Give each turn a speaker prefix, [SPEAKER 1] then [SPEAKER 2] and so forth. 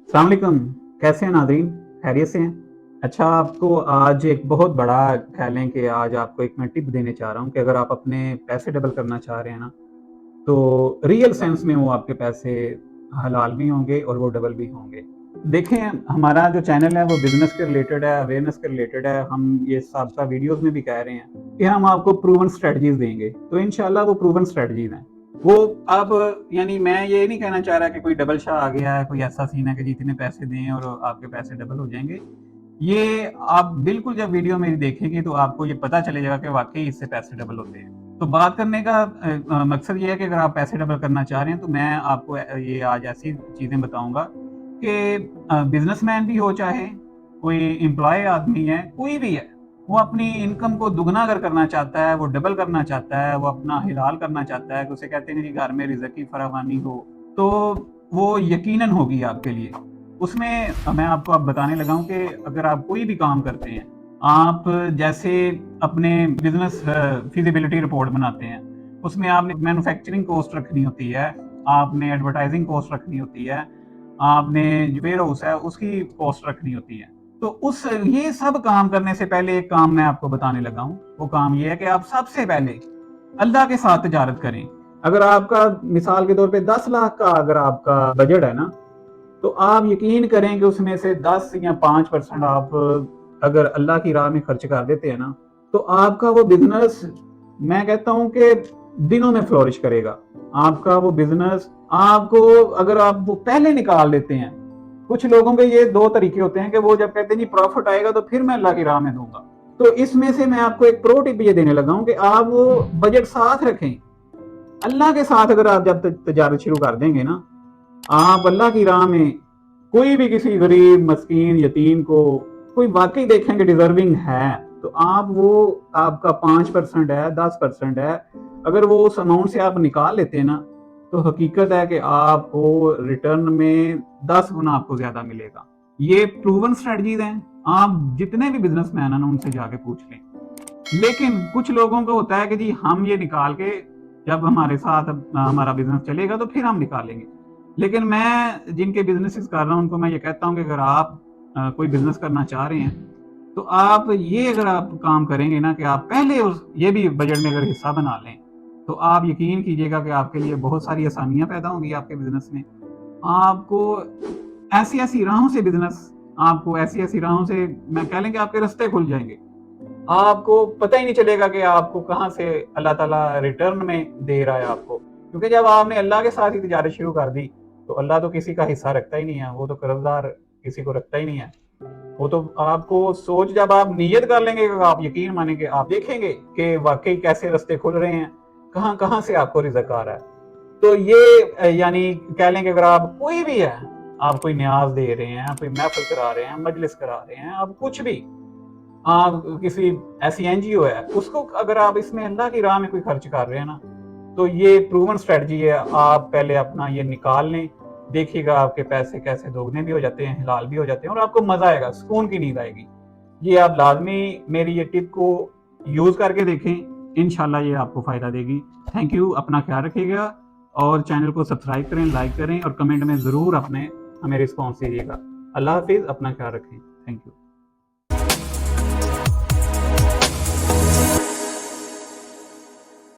[SPEAKER 1] अस्सलाम वालेकुम। कैसे हैं नाज़रीन? खैरियत से हैं? अच्छा, आपको आज एक बहुत बड़ा कह लें कि आज आपको एक मैं टिप देने चाह रहा हूँ कि अगर आप अपने पैसे डबल करना चाह रहे हैं ना, तो रियल सेंस में वो आपके पैसे हलाल भी होंगे और वो डबल भी होंगे। देखें, हमारा जो चैनल है वो बिज़नेस के रिलेटेड है, अवेयरनेस के रिलेटेड है। हम ये साबका वीडियोज़ में भी कह रहे हैं कि हम आपको प्रूवन स्ट्रैटेजीज़ देंगे। तो इंशाल्लाह वो प्रूवन स्ट्रैटेजीज़ हैं। वो अब यानी मैं ये नहीं कहना चाह रहा कि कोई डबल शाह आ गया है, कोई ऐसा सीन है कि जी इतने पैसे दें और आपके पैसे डबल हो जाएँगे। ये आप बिल्कुल जब वीडियो मेरी देखेंगे तो आपको ये पता चलेगा कि वाक़ई इससे पैसे डबल होते हैं। तो बात करने का मकसद ये है कि अगर आप पैसे डबल करना चाह रहे हैं तो मैं आपको ये आज ऐसी चीज़ें बताऊँगा कि बिज़नेसमैन भी हो चाहे, कोई एम्प्लॉयी आदमी है, कोई भी है, वो अपनी इनकम को दुगना अगर करना चाहता है, वो डबल करना चाहता है, वो अपना हिलाल करना चाहता है, कि उसे कहते हैं कि घर में रिज़्क की फरावानी हो, तो वो यकीनन होगी आपके लिए। उसमें मैं आपको अब बताने लगा हूँ कि अगर आप कोई भी काम करते हैं, आप जैसे अपने बिज़नेस फ़ीज़िबिलिटी रिपोर्ट बनाते हैं, उसमें आपने मैन्युफैक्चरिंग कॉस्ट रखनी होती है, आपने एडवर्टाइज़िंग कॉस्ट रखनी होती है, आपने जो वेयरहाउस है उसकी कॉस्ट रखनी होती है। तो उस ये सब काम करने से पहले एक काम मैं आपको बताने लगा हूँ। वो काम ये है कि आप सबसे पहले अल्लाह के साथ तिजारत करें। अगर आपका मिसाल के तौर पे 10 लाख का अगर आपका बजट है ना, तो आप यकीन करें कि उसमें से 10 या 5% आप अगर अल्लाह की राह में खर्च कर देते हैं ना, तो आपका वो बिज़नेस मैं कहता हूँ कि दिनों में फ्लोरिश करेगा। आपका वो बिज़नेस आपको अगर आप वो पहले निकाल लेते हैं, कुछ लोगों के ये 2 तरीके होते हैं कि वो जब कहते हैं जी प्रॉफिट आएगा तो फिर मैं अल्लाह की राह में दूँगा। तो इसमें से मैं आपको एक प्रो टिप ये देने लगा हूँ कि आप वो बजट साथ रखें। अल्लाह के साथ अगर आप जब तजारत शुरू कर देंगे ना, आप अल्लाह की राह में कोई भी किसी गरीब, मस्कीन, यतीम को कोई वाक़ई देखेंगे डिज़र्विंग है, तो आप वो आपका 5% है, 10% है, अगर वो उस अमाउंट से आप निकाल लेते हैं ना, तो हकीकत है कि आपको रिटर्न में 10 गुना आपको ज़्यादा मिलेगा। ये प्रूवन स्ट्रैटेजीज़ हैं, आप जितने भी बिज़नेसमैन हैं ना, उनसे जाके पूछ लें। लेकिन कुछ लोगों को होता है कि जी हम ये निकाल के जब हमारे साथ हमारा बिज़नेस चलेगा तो फिर हम निकालेंगे। लेकिन मैं जिनके बिज़नेसेस कर रहा हूँ उनको मैं ये कहता हूँ कि अगर आप कोई बिज़नेस करना चाह रहे हैं, तो आप ये अगर आप काम करेंगे ना कि आप पहले उस ये भी बजट में अगर हिस्सा बना लें, तो आप यकीन कीजिएगा कि आपके लिए बहुत सारी आसानियाँ पैदा होंगी आपके बिज़नेस में। आपको ऐसी-ऐसी राहों से बिज़नेस आपको ऐसी-ऐसी राहों से मैं कह लें कि आपके रास्ते खुल जाएँगे। आपको पता ही नहीं चलेगा कि आपको कहाँ से अल्लाह ताला रिटर्न में दे रहा है आपको। क्योंकि जब आपने अल्लाह के साथ ही तिजारत शुरू कर दी, तो अल्लाह तो किसी का हिस्सा रखता ही नहीं है, वो तो कर्ज़दार किसी को रखता ही नहीं है। वो तो आपको सोच जब आप नियत कर लेंगे, आप यकीन मानेंगे, आप देखेंगे कि वाक़ई कैसे रास्ते खुल रहे हैं, कहाँ-कहाँ से आपको रिज़्क आ रहा है। तो ये यानी कह लें कि अगर आप कोई भी है, आप कोई न्याज़ दे रहे हैं, आप कोई महफ़िल करा रहे हैं, मजलिस करा रहे हैं, आप कुछ भी आप किसी ऐसी एनजीओ है, उसको अगर आप इसमें अल्लाह की राह में कोई खर्च कर रहे हैं ना, तो ये प्रूवन स्ट्रेटजी है। आप पहले अपना ये निकाल लें, देखिएगा आपके पैसे कैसे दोगुने भी हो जाते हैं, हिलाल भी हो जाते हैं और आपको मज़ा आएगा, सुकून की नींद आएगी। ये आप लाज़मी मेरी ये टिप को यूज़ करके देखें, इंशाल्लाह ये आपको फ़ायदा देगी। थैंक यू, अपना ख्याल रखिएगा और चैनल को सब्सक्राइब करें, लाइक करें और कमेंट में ज़रूर अपने हमें रिस्पॉन्स दीजिएगा। अल्लाह हाफ़िज़, अपना ख्याल रखें। Thank you.